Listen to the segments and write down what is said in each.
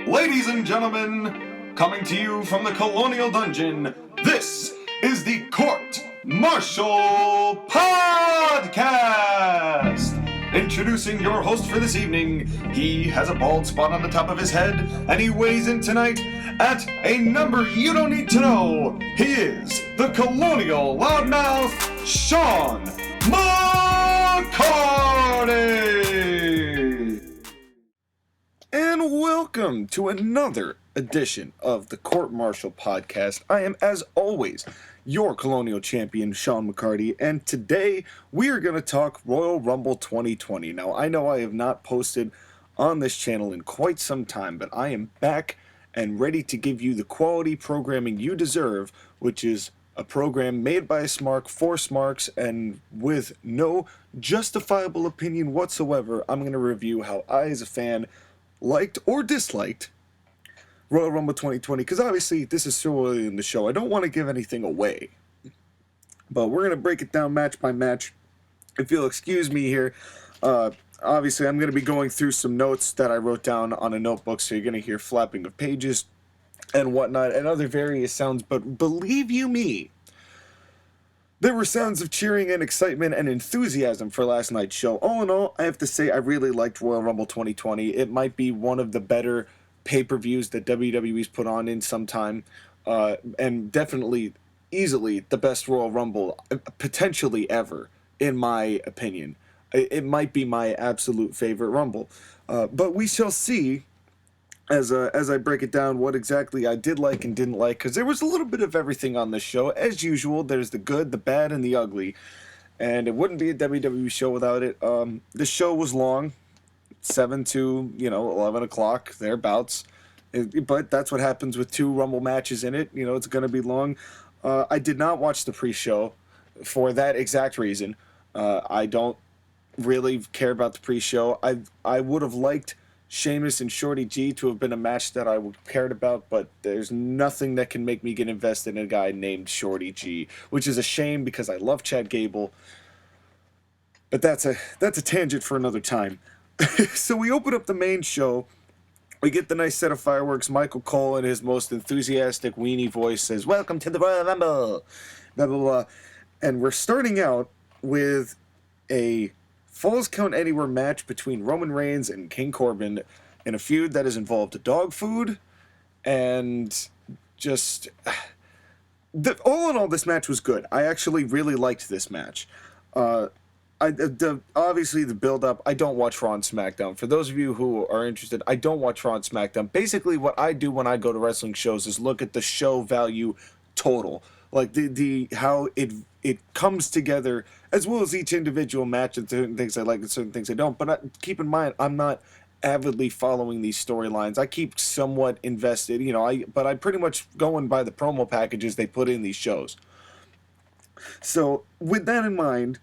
Ladies and gentlemen, coming to you from the Colonial Dungeon, this is the Court Martial Podcast! Introducing your host for this evening, he has a bald spot on the top of his head, and he weighs in tonight at a number you don't need to know. He is the Colonial Loudmouth, Sean McCarty! And welcome to another edition of the Court Martial Podcast. I am, as always, your Colonial Champion, Sean McCarty, and today we are going to talk Royal Rumble 2020. Now, I know I have not posted on this channel in quite some time, but I am back and ready to give you the quality programming you deserve, which is a program made by a Smark for Smarks, and with no justifiable opinion whatsoever, I'm going to review how I, as a fan, liked or disliked Royal Rumble 2020, because obviously this is so early in the show, I don't want to give anything away. But we're going to break it down match by match. If you'll excuse me here, obviously I'm going to be going through some notes that I wrote down on a notebook, so you're going to hear flapping of pages and whatnot, and other various sounds, but believe you me, there were sounds of cheering and excitement and enthusiasm for last night's show. All in all, I have to say I really liked Royal Rumble 2020. It might be one of the better pay-per-views that WWE's put on in some time, and definitely, easily, the best Royal Rumble, potentially ever, in my opinion. It might be my absolute favorite Rumble. But we shall see, as I break it down, what exactly I did like and didn't like, because there was a little bit of everything on this show. As usual, there's the good, the bad, and the ugly, and it wouldn't be a WWE show without it. The show was long, 7 to 11 o'clock, thereabouts, but that's what happens with two Rumble matches in it. It's going to be long. I did not watch the pre-show for that exact reason. I don't really care about the pre-show. I would have liked Sheamus and Shorty G to have been a match that I cared about, but there's nothing that can make me get invested in a guy named Shorty G, which is a shame because I love Chad Gable. But that's a tangent for another time. So we open up the main show. We get the nice set of fireworks. Michael Cole, in his most enthusiastic weenie voice, says, "Welcome to the Royal Rumble," blah, blah, blah. And we're starting out with a Falls Count Anywhere match between Roman Reigns and King Corbin in a feud that has involved dog food, and just all in all, this match was good. I actually really liked this match. Obviously the build-up, I don't watch Raw and SmackDown. For those of you who are interested, I don't watch Raw and SmackDown. Basically, what I do when I go to wrestling shows is look at the show value total, like the how it comes together, as well as each individual match and certain things I like and certain things I don't. But keep in mind, I'm not avidly following these storylines. I keep somewhat invested, but I pretty much going by the promo packages they put in these shows. So with that in mind,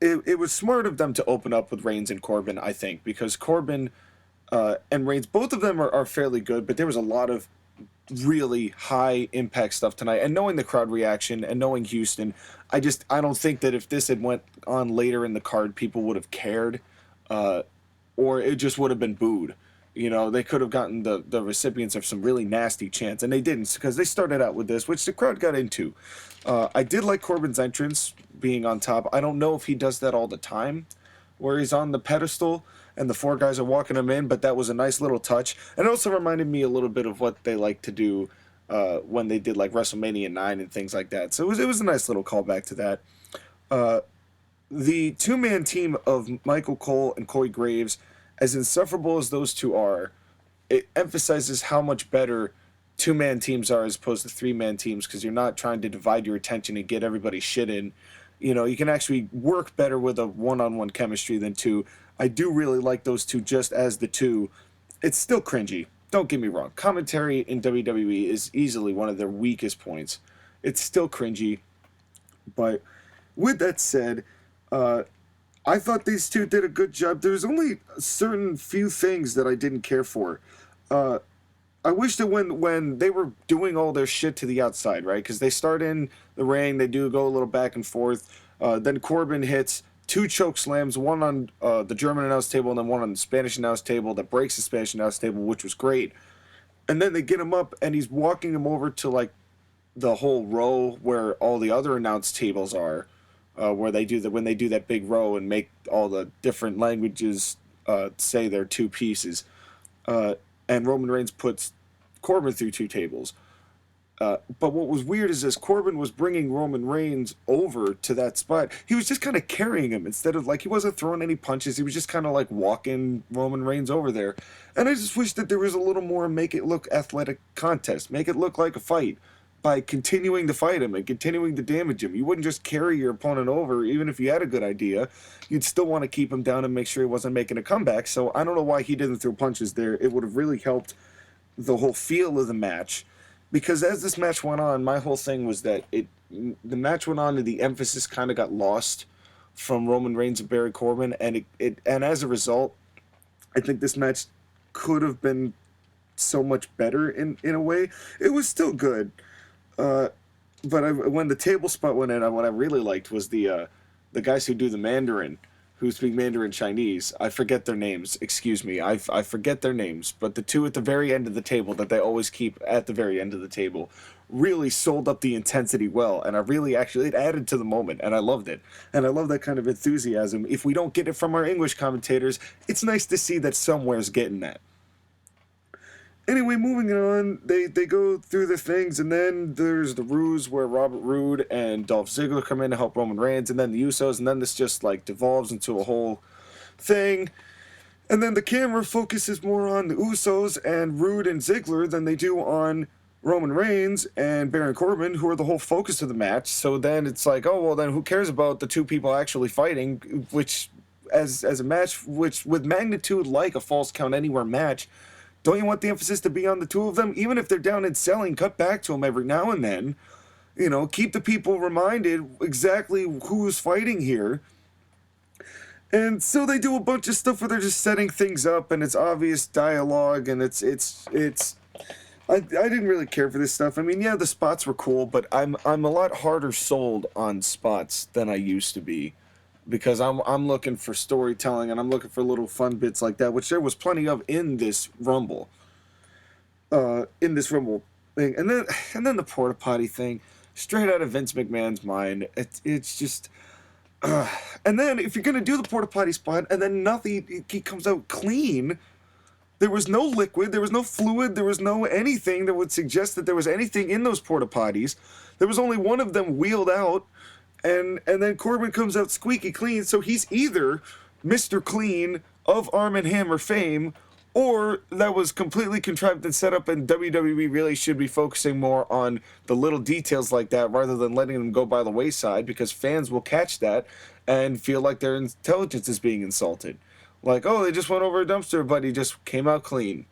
it was smart of them to open up with Reigns and Corbin, I think, because Corbin and Reigns, both of them are fairly good, but there was a lot of really high impact stuff tonight, and knowing the crowd reaction and knowing Houston, I don't think that if this had went on later in the card, people would have cared, or it just would have been booed. They could have gotten the recipients of some really nasty chants, and they didn't, because they started out with this, which the crowd got into. I did like Corbin's entrance being on top. I don't know if he does that all the time, where he's on the pedestal and the four guys are walking him in, but that was a nice little touch. And it also reminded me a little bit of what they like to do when they did like WrestleMania 9 and things like that. So it was a nice little callback to that. The two-man team of Michael Cole and Corey Graves, as insufferable as those two are, it emphasizes how much better two-man teams are as opposed to three-man teams, because you're not trying to divide your attention and get everybody shit in. You can actually work better with a one-on-one chemistry than two. I do really like those two just as the two. It's still cringy. Don't get me wrong. Commentary in WWE is easily one of their weakest points. It's still cringy. But with that said, I thought these two did a good job. There's only a certain few things that I didn't care for. I wish that when they were doing all their shit to the outside, right? Because they start in the ring, they do go a little back and forth. Then Corbin hits two choke slams, one on the German announce table and then one on the Spanish announce table that breaks the Spanish announce table, which was great. And then they get him up, and he's walking him over to like the whole row where all the other announce tables are, where they do when they do that big row and make all the different languages say their two pieces. And Roman Reigns puts Corbin through two tables. But what was weird is as Corbin was bringing Roman Reigns over to that spot, he was just kind of carrying him instead of like he wasn't throwing any punches. He was just kind of like walking Roman Reigns over there. And I just wish that there was a little more make it look athletic contest, make it look like a fight by continuing to fight him and continuing to damage him. You wouldn't just carry your opponent over, even if you had a good idea. You'd still want to keep him down and make sure he wasn't making a comeback. So I don't know why he didn't throw punches there. It would have really helped the whole feel of the match. Because as this match went on, my whole thing was that the match went on and the emphasis kind of got lost from Roman Reigns and Baron Corbin, and and as a result, I think this match could have been so much better in a way. It was still good, but when the table spot went in, what I really liked was the guys who do the Mandarin, who speak Mandarin Chinese. I forget their names. Excuse me. I forget their names. But the two at the very end of the table that they always keep at the very end of the table really sold up the intensity well. And I really actually, it added to the moment. And I loved it. And I love that kind of enthusiasm. If we don't get it from our English commentators, it's nice to see that somewhere's getting that. Anyway, moving on, they go through the things, and then there's the ruse where Robert Roode and Dolph Ziggler come in to help Roman Reigns, and then the Usos, and then this just like devolves into a whole thing. And then the camera focuses more on the Usos and Roode and Ziggler than they do on Roman Reigns and Baron Corbin, who are the whole focus of the match. So then it's like, oh, well, then who cares about the two people actually fighting, which, as a match, which with magnitude like a Falls Count Anywhere match, don't you want the emphasis to be on the two of them? Even if they're down in selling, cut back to them every now and then. You know, keep the people reminded exactly who's fighting here. And so they do a bunch of stuff where they're just setting things up, and it's obvious dialogue, and it's I didn't really care for this stuff. I mean, yeah, the spots were cool, but I'm a lot harder sold on spots than I used to be. Because I'm looking for storytelling and I'm looking for little fun bits like that, which there was plenty of in this Rumble. In this Rumble thing. And then the porta potty thing, straight out of Vince McMahon's mind. It's just and then if you're gonna do the porta potty spot and then nothing, he comes out clean. There was no liquid, there was no fluid, there was no anything that would suggest that there was anything in those porta potties. There was only one of them wheeled out. And then Corbin comes out squeaky clean, so he's either Mr. Clean of Arm & Hammer fame, or that was completely contrived and set up, and WWE really should be focusing more on the little details like that rather than letting them go by the wayside, because fans will catch that and feel like their intelligence is being insulted. Like, oh, they just went over a dumpster, but he just came out clean.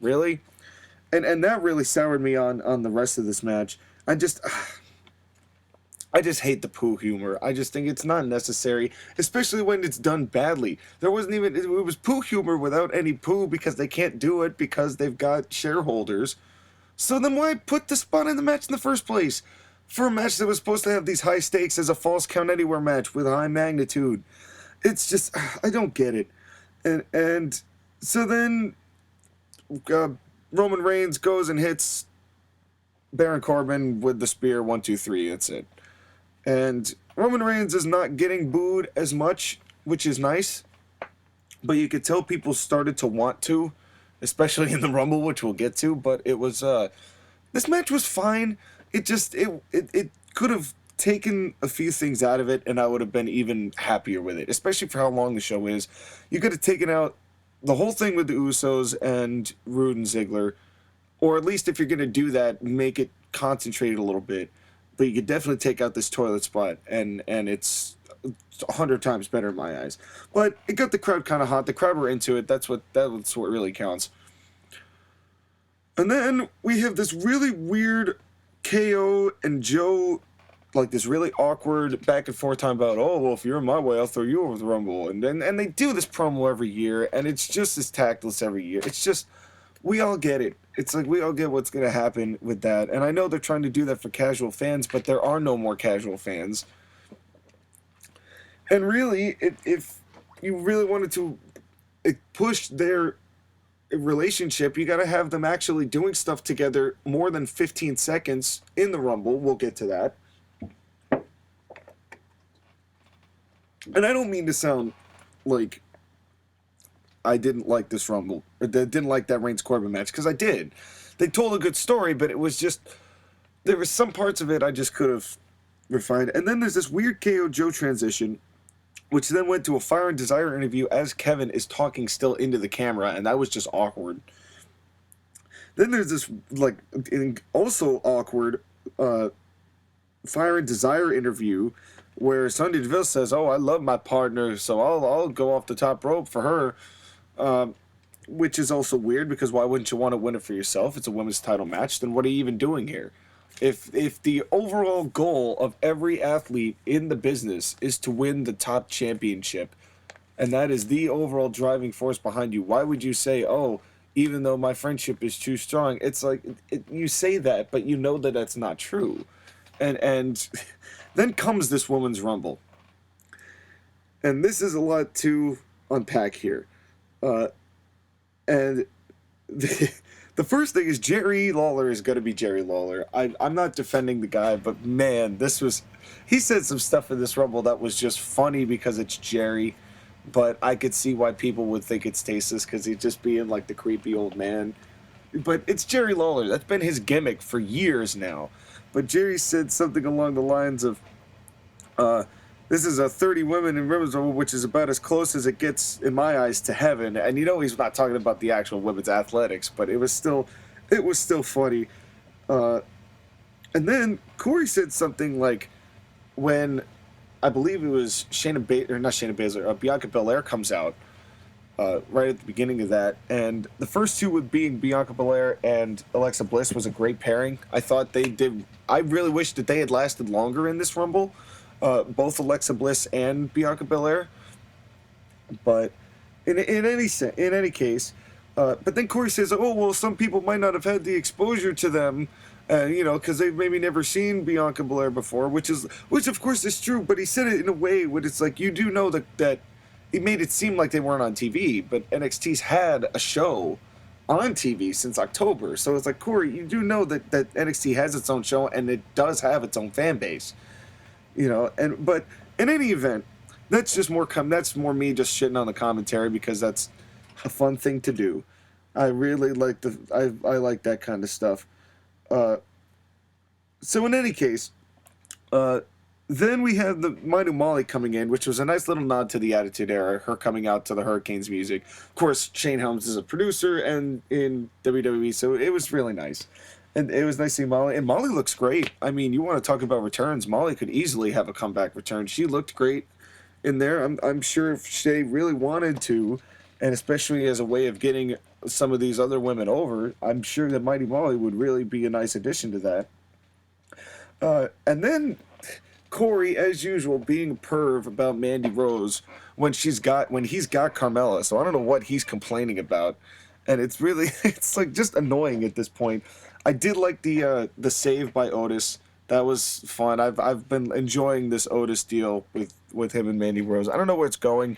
Really? And that really soured me on the rest of this match. I just hate the poo humor. I just think it's not necessary, especially when it's done badly. There wasn't even, it was poo humor without any poo because they can't do it because they've got shareholders. So then why put the spot in the match in the first place? For a match that was supposed to have these high stakes as a Falls Count Anywhere match with high magnitude. It's just, I don't get it. And so then Roman Reigns goes and hits Baron Corbin with the spear, 1, 2, 3, that's it. And Roman Reigns is not getting booed as much, which is nice. But you could tell people started to want to, especially in the Rumble, which we'll get to. But it was, this match was fine. It could have taken a few things out of it, and I would have been even happier with it, especially for how long the show is. You could have taken out the whole thing with the Usos and Roode and Ziggler, or at least if you're going to do that, make it concentrated a little bit. But you could definitely take out this toilet spot, and it's 100 times better in my eyes. But it got the crowd kind of hot. The crowd were into it. That's what really counts. And then we have this really weird KO and Joe, like this really awkward back and forth time about, oh, well, if you're in my way, I'll throw you over the Rumble. And they do this promo every year, and it's just as tactless every year. It's just, we all get it. It's like we all get what's going to happen with that. And I know they're trying to do that for casual fans, but there are no more casual fans. And really, if you really wanted to push their relationship, you got to have them actually doing stuff together more than 15 seconds in the Rumble. We'll get to that. And I don't mean to sound like I didn't like this Rumble, or didn't like that Reigns Corbin match, because I did. They told a good story, but it was just, there was some parts of it I just could have refined. And then there's this weird KO Joe transition, which then went to a Fire and Desire interview as Kevin is talking still into the camera, and that was just awkward. Then there's this, like, also awkward Fire and Desire interview where Sonya Deville says, "Oh, I love my partner, so I'll go off the top rope for her," which is also weird, because why wouldn't you want to win it for yourself? It's a women's title match. Then what are you even doing here? If the overall goal of every athlete in the business is to win the top championship, and that is the overall driving force behind you, why would you say, "Oh, even though my friendship is too strong"? It's like, you say that, but you know that that's not true. And then comes this women's Rumble, and this is a lot to unpack here. And the first thing is, Jerry Lawler is going to be Jerry Lawler. I'm not defending the guy, but man, he said some stuff in this Rumble that was just funny because it's Jerry, but I could see why people would think it's tasteless, because he's just being like the creepy old man. But it's Jerry Lawler. That's been his gimmick for years now. But Jerry said something along the lines of, this is a 30 women in women's Rumble, which is about as close as it gets, in my eyes, to heaven. And he's not talking about the actual women's athletics, but it was still funny. And then Corey said something like, when I believe it was Bianca Belair comes out, right at the beginning of that, and the first two with being Bianca Belair and Alexa Bliss was a great pairing. I really wish that they had lasted longer in this Rumble, both Alexa Bliss and Bianca Belair. But in any case, but then Corey says, "Oh well, some people might not have had the exposure to them, because they've maybe never seen Bianca Belair before," which of course is true. But he said it in a way where it's like, you do know that he made it seem like they weren't on TV, but NXT's had a show on TV since October. So it's like, Corey, you do know that NXT has its own show, and it does have its own fan base. But in any event, that's more me just shitting on the commentary, because that's a fun thing to do. I really like I like that kind of stuff. So in any case, then we have the Mighty Molly coming in, which was a nice little nod to the Attitude Era, her coming out to the Hurricanes music. Of course, Shane Helms is a producer and in WWE, so it was really nice. And it was nice seeing Molly. And Molly looks great. I mean, you want to talk about returns, Molly could easily have a comeback return. She looked great in there. I'm sure if they really wanted to, and especially as a way of getting some of these other women over, I'm sure that Mighty Molly would really be a nice addition to that. And then Corey, as usual, being a perv about Mandy Rose when he's got Carmella. So I don't know what he's complaining about, and it's like just annoying at this point. I did like the save by Otis. That was fun. I've been enjoying this Otis deal with him and Mandy Rose. I don't know where it's going,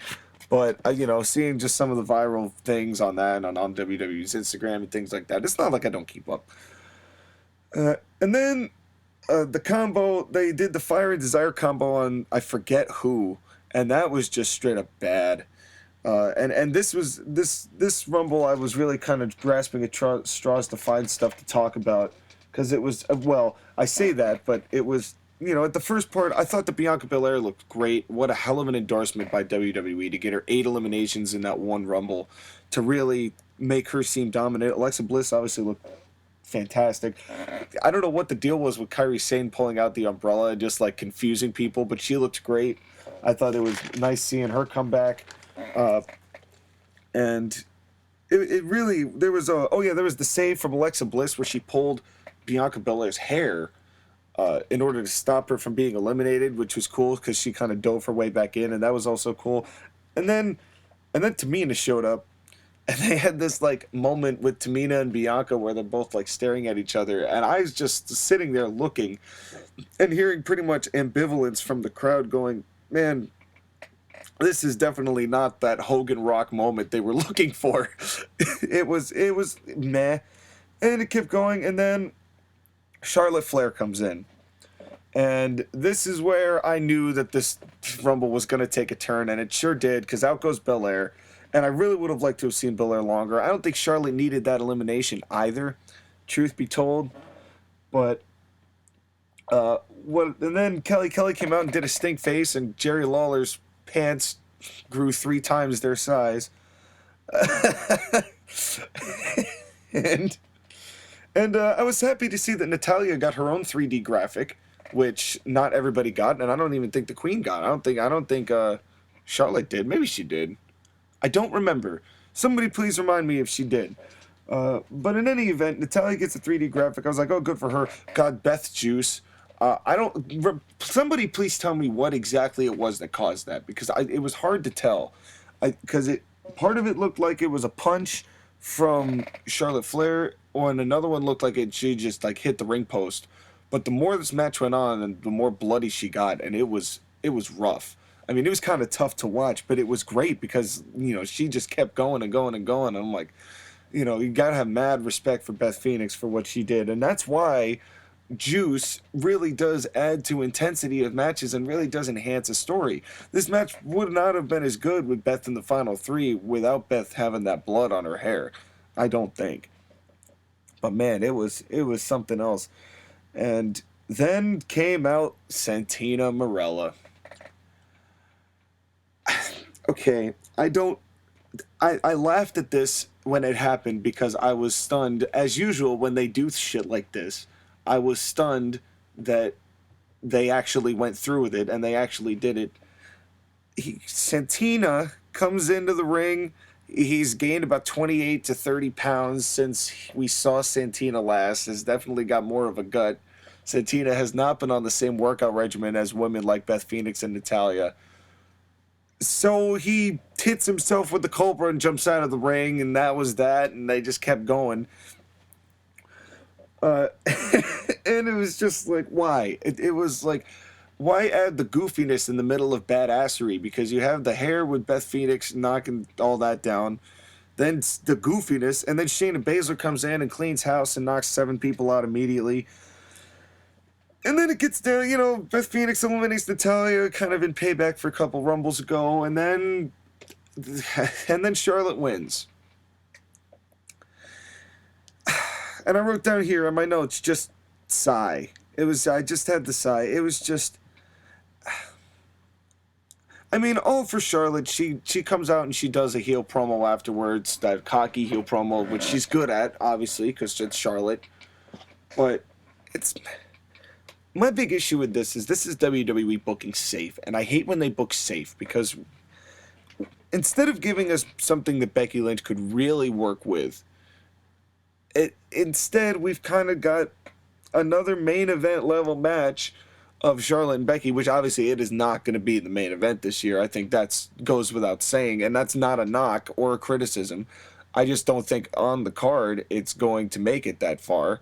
but seeing just some of the viral things on that and on WWE's Instagram and things like that, it's not like I don't keep up. And then the combo, they did the Fire and Desire combo on I forget who, and that was just straight up bad. And this Rumble, I was really kind of grasping at straws to find stuff to talk about, because it was, I say that, but it was, at the first part, I thought the Bianca Belair looked great. What a hell of an endorsement by WWE to get her 8 eliminations in that one Rumble, to really make her seem dominant. Alexa Bliss obviously looked fantastic. I don't know what the deal was with Kairi Sane pulling out the umbrella and just like confusing people, but she looked great. I thought it was nice seeing her come back. And it really, there was the save from Alexa Bliss where she pulled Bianca Belair's hair in order to stop her from being eliminated, which was cool because she kind of dove her way back in, and that was also cool. And then Tamina showed up, and they had this like moment with Tamina and Bianca where they're both like staring at each other, and I was just sitting there looking and hearing pretty much ambivalence from the crowd going, man, this is definitely not that Hogan Rock moment they were looking for. It was meh, and it kept going, and then Charlotte Flair comes in. And this is where I knew that this Rumble was going to take a turn, and it sure did, because out goes Belair. And I really would have liked to have seen Belair longer. I don't think Charlotte needed that elimination either, truth be told. But and then Kelly came out and did a stink face, and Jerry Lawler's pants grew 3 times their size. and I was happy to see that Natalya got her own 3D graphic, which not everybody got, and I don't even think the Queen got. I don't think Charlotte did. Maybe she did. I don't remember. Somebody please remind me if she did. But in any event, Natalya gets a 3D graphic. I was like, oh, good for her. God, Beth Juice. I don't. Somebody please tell me what exactly it was that caused that, because it was hard to tell. Because part of it looked like it was a punch from Charlotte Flair, and another one looked like she just like hit the ring post. But the more this match went on, and the more bloody she got, and it was rough. I mean, it was kind of tough to watch, but it was great because she just kept going and going and going. And I'm like, you gotta have mad respect for Beth Phoenix for what she did, and that's why Juice really does add to intensity of matches and really does enhance a story. This match would not have been as good with Beth in the final 3 without Beth having that blood on her hair. I don't think. But man, it was something else. And then came out Santina Marella. Okay, I laughed at this when it happened because I was stunned. As usual, when they do shit like this, I was stunned that they actually went through with it and they actually did it. Santina comes into the ring. He's gained about 28 to 30 pounds since we saw Santina last. Has definitely got more of a gut. Santina has not been on the same workout regimen as women like Beth Phoenix and Natalya. So he hits himself with the Cobra and jumps out of the ring, and that was that, and they just kept going. And it was just like, why? It was like, why add the goofiness in the middle of badassery? Because you have the hair with Beth Phoenix knocking all that down, then the goofiness, and then Shayna Baszler comes in and cleans house and knocks 7 people out immediately. And then it gets down, Beth Phoenix eliminates Natalya kind of in payback for a couple Rumbles ago, and then Charlotte wins. And I wrote down here on my notes, just sigh. I just had to sigh. It was just, I mean, all for Charlotte. She comes out and she does a heel promo afterwards, that cocky heel promo, which she's good at, obviously, because it's Charlotte. But my big issue with this is WWE booking safe, and I hate when they book safe, because instead of giving us something that Becky Lynch could really work with, instead we've kind of got another main event level match of Charlotte and Becky, which obviously it is not going to be the main event this year. I think that goes without saying, and that's not a knock or a criticism. I just don't think on the card it's going to make it that far.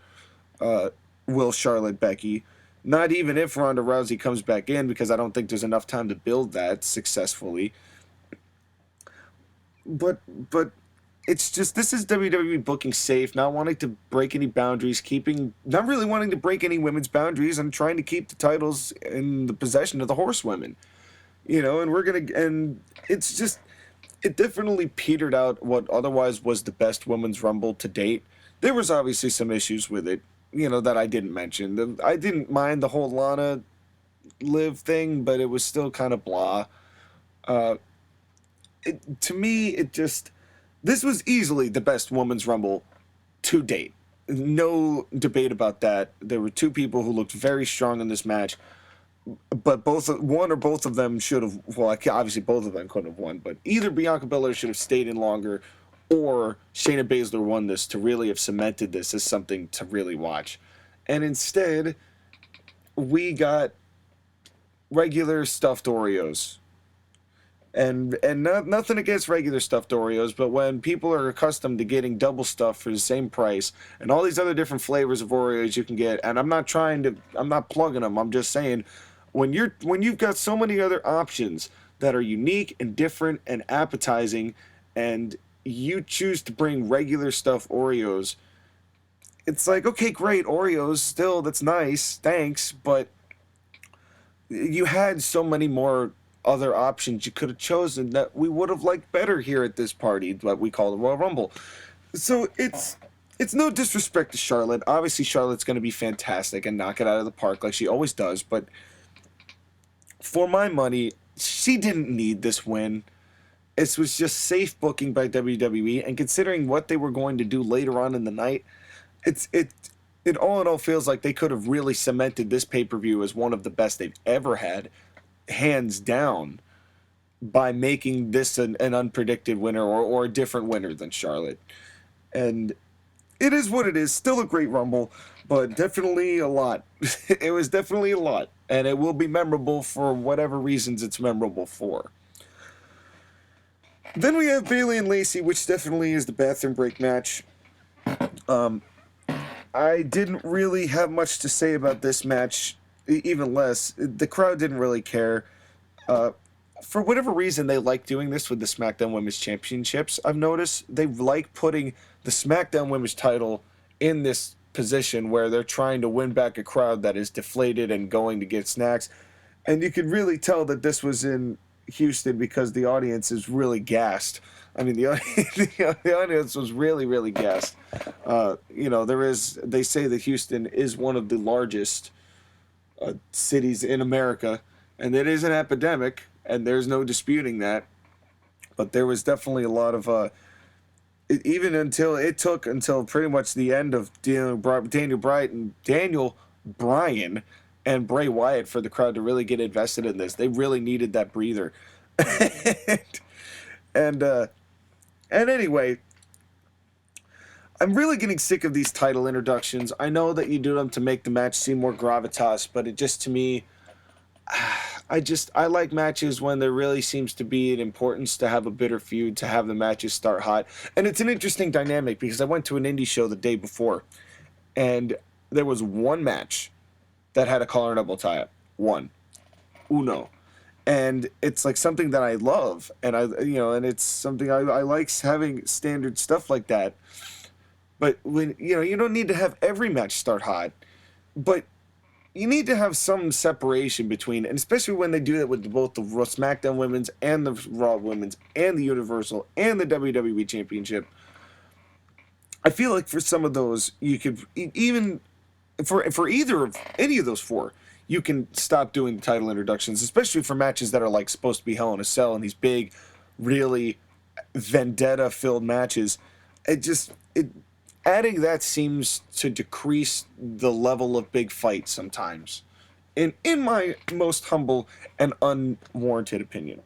Will Charlotte Becky? Not even if Ronda Rousey comes back in, because I don't think there's enough time to build that successfully. But it's just, this is WWE booking safe, not wanting to break any boundaries, not really wanting to break any women's boundaries, and trying to keep the titles in the possession of the horsewomen. And it's just, it definitely petered out what otherwise was the best women's Rumble to date. There was obviously some issues with it, that I didn't mention. I didn't mind the whole Lana Liv thing, but it was still kind of blah. To me, this was easily the best women's Rumble to date. No debate about that. There were 2 people who looked very strong in this match, but one or both of them should have, obviously both of them couldn't have won, but either Bianca Belair should have stayed in longer, or Shayna Baszler won this to really have cemented this as something to really watch. And instead, we got regular stuffed Oreos. And nothing against regular stuffed Oreos, but when people are accustomed to getting double stuff for the same price, and all these other different flavors of Oreos you can get, and I'm not plugging them, I'm just saying, when you've got so many other options that are unique and different and appetizing, and you choose to bring regular stuff Oreos, it's like, okay, great, Oreos, still, that's nice, thanks, but you had so many more other options you could have chosen that we would have liked better here at this party that we call the Royal Rumble. So it's no disrespect to Charlotte. Obviously, Charlotte's going to be fantastic and knock it out of the park like she always does, but for my money, she didn't need this win. It was just safe booking by WWE, and considering what they were going to do later on in the night, it all in all feels like they could have really cemented this pay-per-view as one of the best they've ever had, hands down, by making this an unpredicted winner or a different winner than Charlotte. And it is what it is. Still a great Rumble, but definitely a lot. It was definitely a lot, and it will be memorable for whatever reasons it's memorable for. Then we have Bayley and Lacey, which definitely is the bathroom break match. I didn't really have much to say about this match, even less. The crowd didn't really care. For whatever reason, they like doing this with the SmackDown Women's Championships. I've noticed they like putting the SmackDown Women's title in this position where they're trying to win back a crowd that is deflated and going to get snacks. And you could really tell that this was in Houston because the audience is really gassed. I mean, the audience was really, really gassed. They say that Houston is one of the largest cities in America, and it is an epidemic, and there's no disputing that. But there was definitely a lot of, it took until pretty much the end of Daniel Bryan and Bray Wyatt for the crowd to really get invested in this. They really needed that breather. And anyway, I'm really getting sick of these title introductions. I know that you do them to make the match seem more gravitas, but it just, to me, I like matches when there really seems to be an importance to have a bitter feud, to have the matches start hot. And it's an interesting dynamic because I went to an indie show the day before, and there was one match that had a collar and elbow tie-up. One. Uno. And it's like something that I love, and and it's something I like, having standard stuff like that. But when you don't need to have every match start hot, but you need to have some separation between, and especially when they do that with both the SmackDown Women's and the Raw Women's and the Universal and the WWE Championship. I feel like for some of those, you could even for any of those four, you can stop doing the title introductions, especially for matches that are like supposed to be Hell in a Cell and these big, really vendetta-filled matches. Adding that seems to decrease the level of big fights sometimes, in my most humble and unwarranted opinion.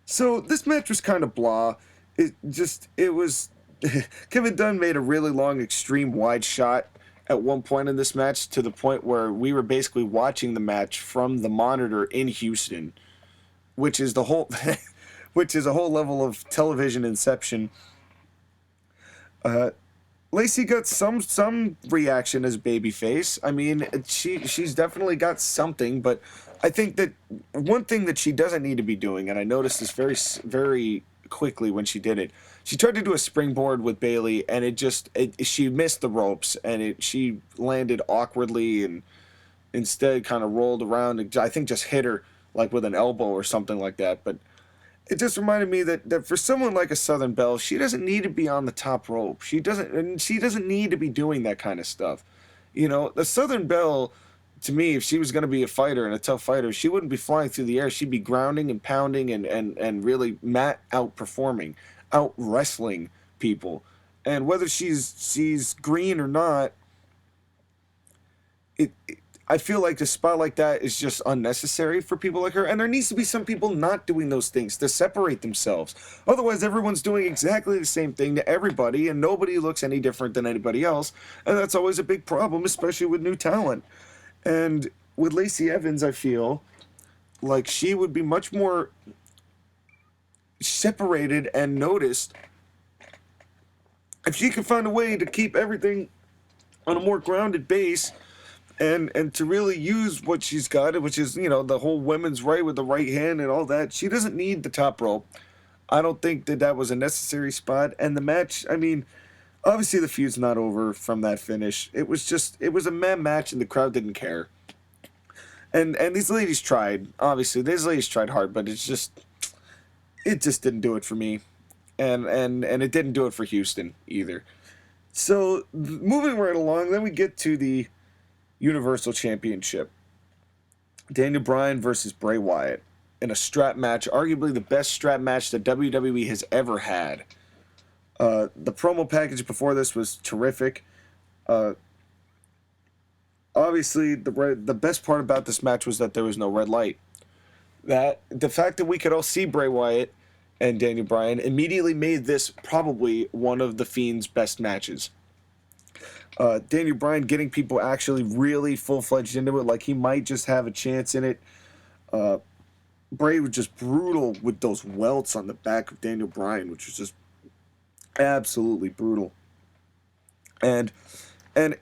So this match was kind of blah. It was Kevin Dunn made a really long extreme wide shot at one point in this match, to the point where we were basically watching the match from the monitor in Houston, which is a whole level of television inception. Lacey got some reaction as babyface. I mean, she's definitely got something, but I think that one thing that she doesn't need to be doing, and I noticed this very, very quickly when she did it, she tried to do a springboard with Bayley, and she missed the ropes, and she landed awkwardly, and instead kind of rolled around and I think just hit her like with an elbow or something like that. But it just reminded me that for someone like a Southern Belle, she doesn't need to be on the top rope. She doesn't need to be doing that kind of stuff. The Southern Belle, to me, if she was going to be a fighter and a tough fighter, she wouldn't be flying through the air. She'd be grounding and pounding and really outperforming, out wrestling people. And whether she's green or not, I feel like a spot like that is just unnecessary for people like her, and there needs to be some people not doing those things to separate themselves. Otherwise, everyone's doing exactly the same thing to everybody, and nobody looks any different than anybody else, and that's always a big problem, especially with new talent. And with Lacey Evans, I feel like she would be much more separated and noticed if she could find a way to keep everything on a more grounded base and to really use what she's got, which is, the whole women's right with the right hand and all that. She doesn't need the top rope. I don't think that was a necessary spot. And the match, I mean, obviously the feud's not over from that finish. It was a meh match and the crowd didn't care. And these ladies tried. Obviously, these ladies tried hard, but it just didn't do it for me. And it didn't do it for Houston either. So, moving right along, then we get to the Universal Championship. Daniel Bryan versus Bray Wyatt in a strap match, arguably the best strap match that WWE has ever had. The promo package before this was terrific. Obviously, the best part about this match was that there was no red light. That the fact that we could all see Bray Wyatt and Daniel Bryan immediately made this probably one of the Fiend's best matches. Daniel Bryan getting people actually really full-fledged into it, like he might just have a chance in it. Bray was just brutal with those welts on the back of Daniel Bryan, which was just absolutely brutal. And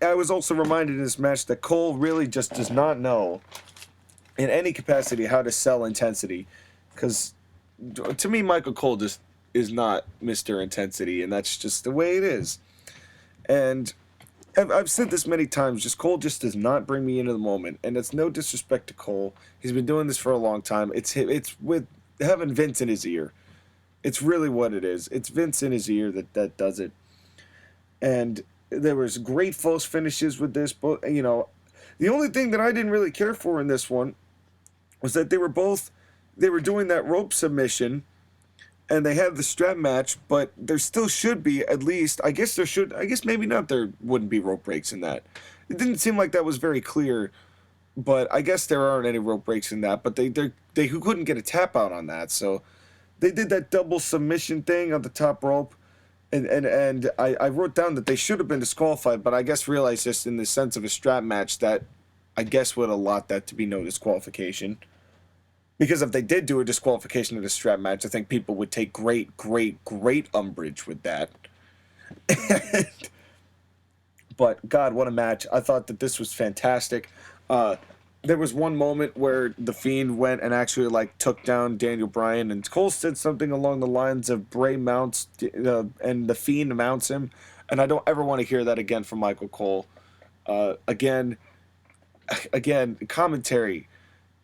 I was also reminded in this match that Cole really just does not know, in any capacity, how to sell intensity. Because, to me, Michael Cole just is not Mr. Intensity, and that's just the way it is. And I've said this many times, just Cole just does not bring me into the moment. And it's no disrespect to Cole. He's been doing this for a long time. It's with having Vince in his ear. It's really what it is. It's Vince in his ear that does it. And there was great false finishes with this, but the only thing that I didn't really care for in this one was that they were doing that rope submission, and they had the strap match, but there still should be at least, I guess maybe not, there wouldn't be rope breaks in that. It didn't seem like that was very clear, but I guess there aren't any rope breaks in that, but they couldn't get a tap out on that, so they did that double submission thing on the top rope. And I wrote down that they should have been disqualified, but I guess realized just in the sense of a strap match that I guess would allot that to be no disqualification. Because if they did do a disqualification of the strap match, I think people would take great umbrage with that. But, God, what a match. I thought that this was fantastic. There was one moment where The Fiend went and actually, took down Daniel Bryan, and Cole said something along the lines of Bray mounts, and The Fiend mounts him, and I don't ever want to hear that again from Michael Cole. Again, commentary.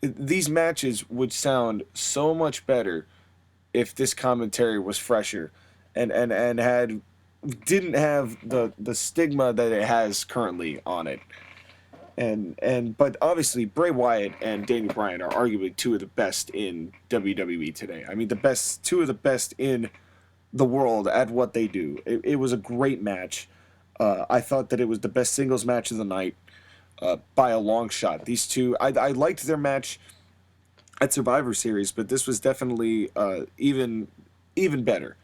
These matches would sound so much better if this commentary was fresher and didn't have the stigma that it has currently on it. But obviously Bray Wyatt and Daniel Bryan are arguably two of the best in WWE today. I mean, two of the best in the world at what they do. It was a great match. I thought that it was the best singles match of the night by a long shot. These two, I liked their match at Survivor Series, but this was definitely even better.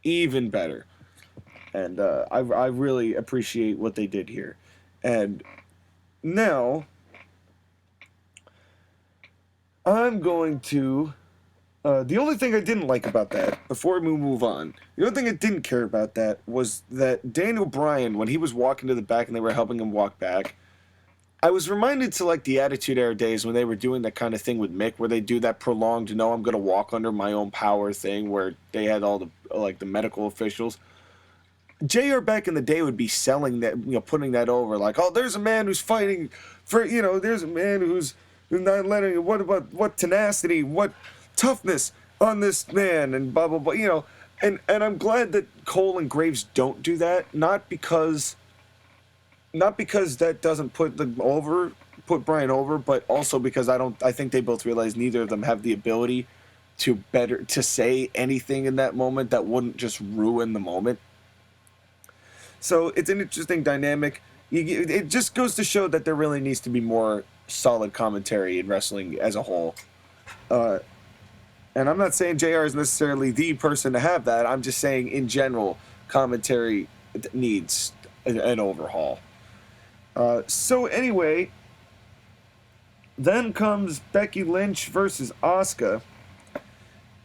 Even better. And I really appreciate what they did here. And now, I'm going to... the only thing I didn't like about that, before we move on, the only thing I didn't care about that was that Daniel Bryan, when he was walking to the back and they were helping him walk back, I was reminded to the Attitude Era days when they were doing that kind of thing with Mick, where they do that prolonged, I'm going to walk under my own power thing, where they had all the the medical officials. JR back in the day would be selling that, putting that over, there's a man who's fighting for, there's a man who's not letting, what tenacity, what toughness on this man, and blah, blah, blah, and I'm glad that Cole and Graves don't do that, not because that doesn't put Bryan over, but also because I think they both realize neither of them have the ability to say anything in that moment that wouldn't just ruin the moment. So it's an interesting dynamic. It just goes to show that there really needs to be more solid commentary in wrestling as a whole. And I'm not saying JR is necessarily the person to have that. I'm just saying, in general, commentary needs an overhaul. So anyway, then comes Becky Lynch versus Asuka.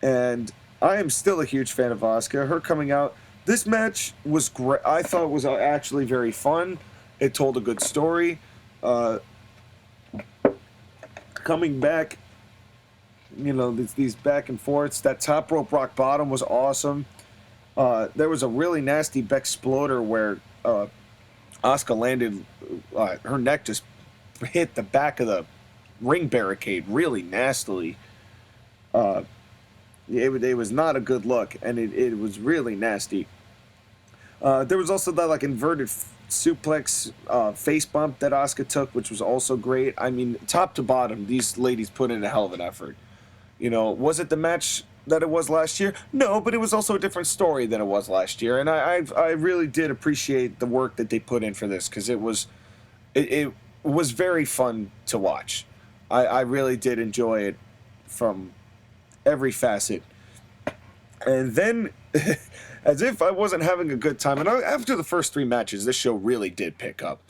And I am still a huge fan of Asuka. Her coming out... This match was great. I thought it was actually very fun. It told a good story. coming back, these back and forths. That top rope rock bottom was awesome. There was a really nasty Beck Exploder where Asuka landed, her neck just hit the back of the ring barricade really nastily. It was not a good look, and it was really nasty. There was also that inverted suplex face bump that Asuka took, which was also great. I mean, top to bottom, these ladies put in a hell of an effort. Was it the match that it was last year? No, but it was also a different story than it was last year, and I really did appreciate the work that they put in for this, because it was very fun to watch. I really did enjoy it from every facet. And then, as if I wasn't having a good time, and after the first 3 matches, this show really did pick up.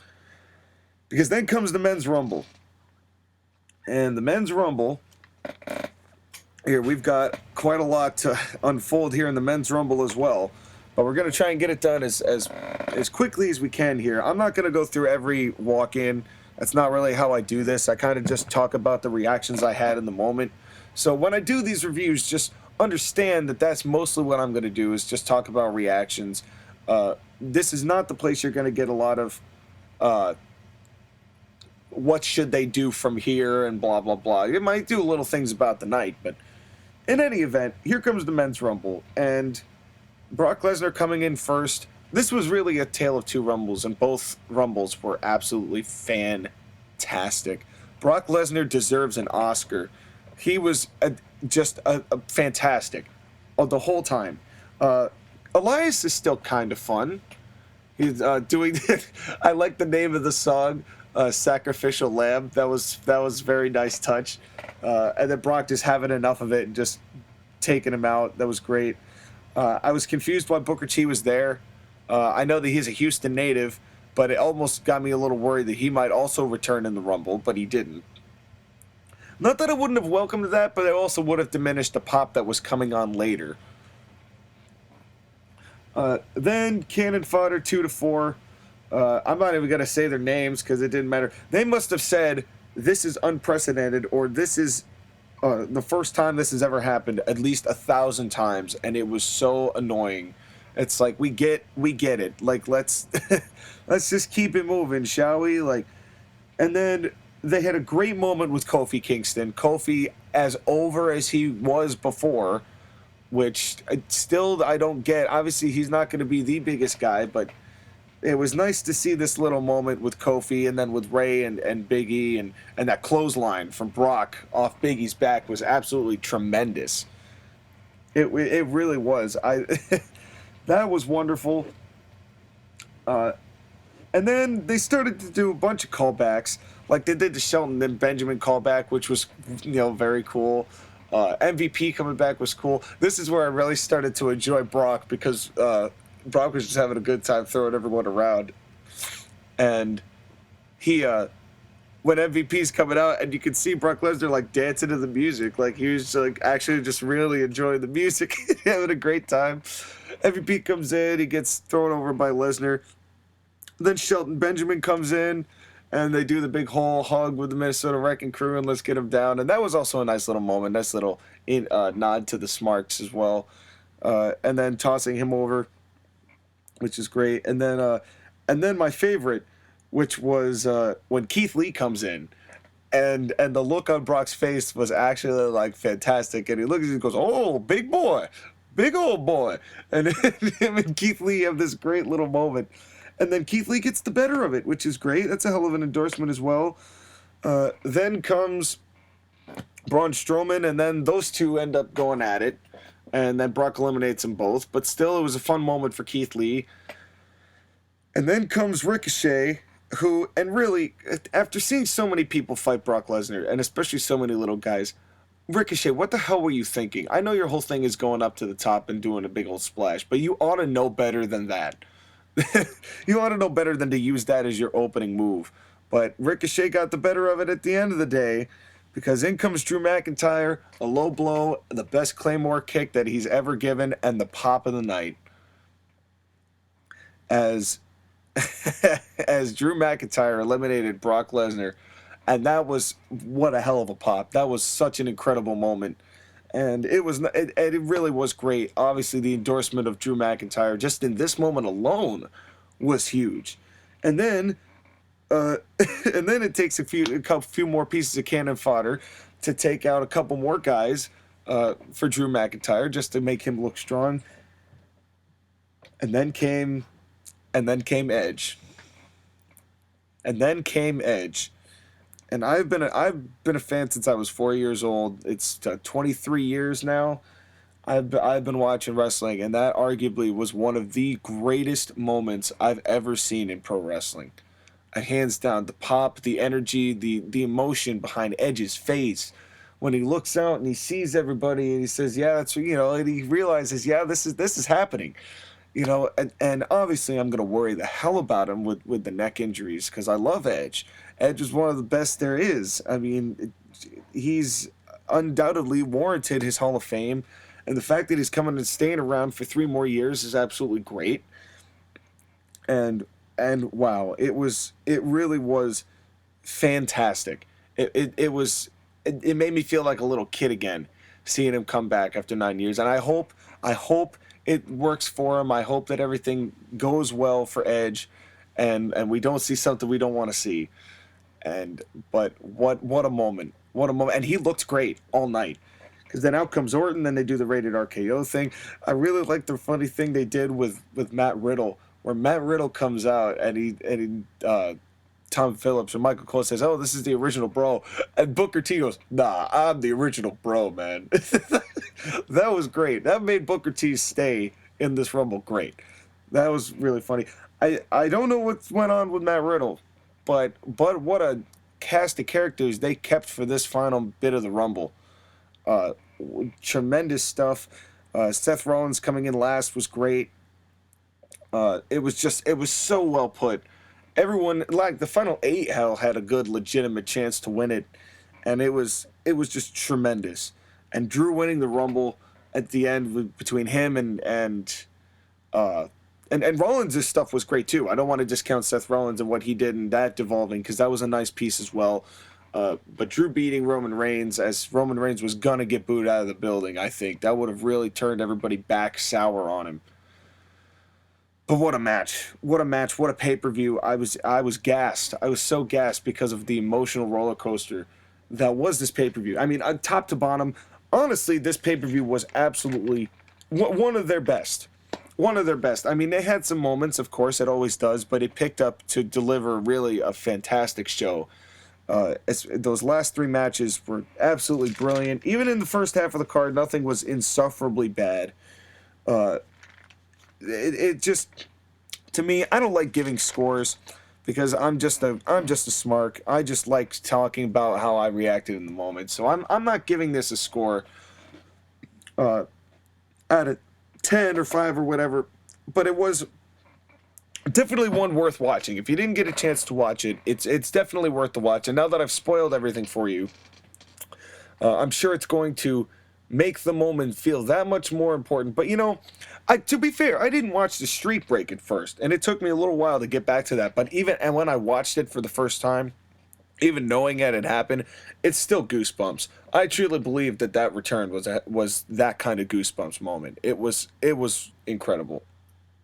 Because then comes the Men's Rumble. And the Men's Rumble, here, we've got quite a lot to unfold here in the Men's Rumble as well. But we're going to try and get it done as quickly as we can here. I'm not going to go through every walk-in. That's not really how I do this. I kind of just talk about the reactions I had in the moment. So when I do these reviews, just understand that that's mostly what I'm going to do, is just talk about reactions. This is not the place you're going to get a lot of what should they do from here and blah, blah, blah. It might do little things about the night, but in any event, here comes the Men's Rumble, and Brock Lesnar coming in first. This was really a tale of 2 Rumbles, and both Rumbles were absolutely fantastic. Brock Lesnar deserves an Oscar. He was just a fantastic the whole time. Elias is still kind of fun. He's doing. I like the name of the song, "Sacrificial Lamb." That was very nice touch. And then Brock just having enough of it and just taking him out. That was great. I was confused why Booker T was there. I know that he's a Houston native, but it almost got me a little worried that he might also return in the Rumble, but he didn't. Not that I wouldn't have welcomed that, but it also would have diminished the pop that was coming on later. Then Cannon Fodder 2 to 4. I'm not even going to say their names because it didn't matter. They must have said, "This is unprecedented," or "This is the first time this has ever happened," at least 1,000 times, and it was so annoying. It's like, we get it. Let's let's just keep it moving, shall we? And then they had a great moment with Kofi Kingston. Kofi, as over as he was before, which still I don't get. Obviously, he's not going to be the biggest guy, but it was nice to see this little moment with Kofi, and then with Ray and Big E, and that clothesline from Brock off Big E's back was absolutely tremendous. It really was. That was wonderful. And then they started to do a bunch of callbacks, like they did the Shelton and Benjamin callback, which was very cool. MVP coming back was cool. This is where I really started to enjoy Brock, because Brock was just having a good time throwing everyone around. And he, when MVP's coming out, and you could see Brock Lesnar dancing to the music, he was actually just really enjoying the music, having a great time. MVP comes in, he gets thrown over by Lesnar. Then Shelton Benjamin comes in, and they do the big whole hug with the Minnesota Wrecking Crew, and let's get him down. And that was also a nice little moment, nice little nod to the Smarks as well. And then tossing him over, which is great. And then my favorite, which was when Keith Lee comes in, and the look on Brock's face was actually fantastic. And he looks and he goes, "Oh, big boy, big old boy." And him and Keith Lee have this great little moment. And then Keith Lee gets the better of it, which is great. That's a hell of an endorsement as well. Then comes Braun Strowman, and then those two end up going at it. And then Brock eliminates them both. But still, it was a fun moment for Keith Lee. And then comes Ricochet, who, and really, after seeing so many people fight Brock Lesnar, and especially so many little guys, Ricochet, what the hell were you thinking? I know your whole thing is going up to the top and doing a big old splash, but you ought to know better than that. You ought to know better than to use that as your opening move. But Ricochet got the better of it at the end of the day, because in comes Drew McIntyre, a low blow, the best Claymore kick that he's ever given, and the pop of the night. As Drew McIntyre eliminated Brock Lesnar, And that was what a hell of a pop. That was such an incredible moment. And it really was great. Obviously, the endorsement of Drew McIntyre just in this moment alone was huge. And then uh, and then it takes a few more pieces of cannon fodder to take out a couple more guys for Drew McIntyre just to make him look strong. And then came Edge. And then came Edge. And I've been a fan since I was 4 years old. It's 23 years now. I've been watching wrestling, and that arguably was one of the greatest moments I've ever seen in pro wrestling. Hands down, the pop, the energy, the emotion behind Edge's face when he looks out and he sees everybody and he says, "Yeah, that's," and he realizes, "Yeah, this is happening." And obviously I'm gonna worry the hell about him with the neck injuries because I love Edge. Edge is one of the best there is. I mean, he's undoubtedly warranted his Hall of Fame, and the fact that he's coming and staying around for 3 more years is absolutely great. And wow, it really was fantastic. It made me feel like a little kid again, seeing him come back after 9 years. And I hope it works for him. I hope that everything goes well for Edge, and we don't see something we don't want to see. But what a moment, what a moment, and he looked great all night. Because then out comes Orton, then they do the rated RKO thing. I really like the funny thing they did with Matt Riddle, where Matt Riddle comes out and Tom Phillips or Michael Cole says, "Oh, this is the original bro," and Booker T goes, "Nah, I'm the original bro, man." That was great. That made Booker T stay in this Rumble great. That was really funny. I don't know what went on with Matt Riddle, but what a cast of characters they kept for this final bit of the Rumble. Uh, Tremendous stuff. Seth Rollins coming in last was great. It was so well put. Everyone, like the final eight, hell had a good legitimate chance to win it, and it was just tremendous. And Drew winning the Rumble at the end between him uh and Rollins' stuff was great too. I don't want to discount Seth Rollins and what he did in that devolving because that was a nice piece as well. But Drew beating Roman Reigns as Roman Reigns was gonna get booed out of the building, I think that would have really turned everybody back sour on him. But what a match! What a match! What a pay-per-view! I was gassed. I was so gassed because of the emotional roller coaster that was this pay-per-view. I mean, top to bottom, honestly, this pay-per-view was absolutely one of their best. One of their best. I mean, they had some moments, of course, it always does, but it picked up to deliver really a fantastic show. Those last three matches were absolutely brilliant. Even in the first half of the card, nothing was insufferably bad. Uh, it just to me, I don't like giving scores because I'm just a smark. I just like talking about how I reacted in the moment. So I'm not giving this a score uh, out of 10 or 5 or whatever, but it was definitely one worth watching. If you didn't get a chance to watch it, it's definitely worth the watch. And now that I've spoiled everything for you, I'm sure it's going to make the moment feel that much more important. But to be fair, I didn't watch the streak break at first, and it took me a little while to get back to that. But even and when I watched it for the first time, even knowing it had happened, it's still goosebumps. I truly believe that return was that kind of goosebumps moment. It was incredible.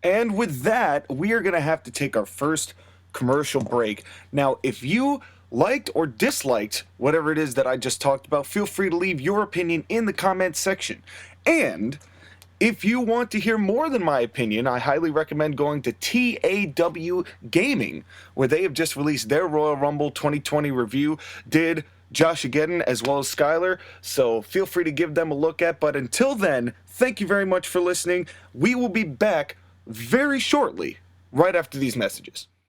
And with that, we are going to have to take our first commercial break. Now, if you liked or disliked whatever it is that I just talked about, feel free to leave your opinion in the comments section. And if you want to hear more than my opinion, I highly recommend going to TAW Gaming, where they have just released their Royal Rumble 2020 review. Did Josh Ageddon as well as Skylar, so feel free to give them a look at. But until then, thank you very much for listening. We will be back very shortly, right after these messages.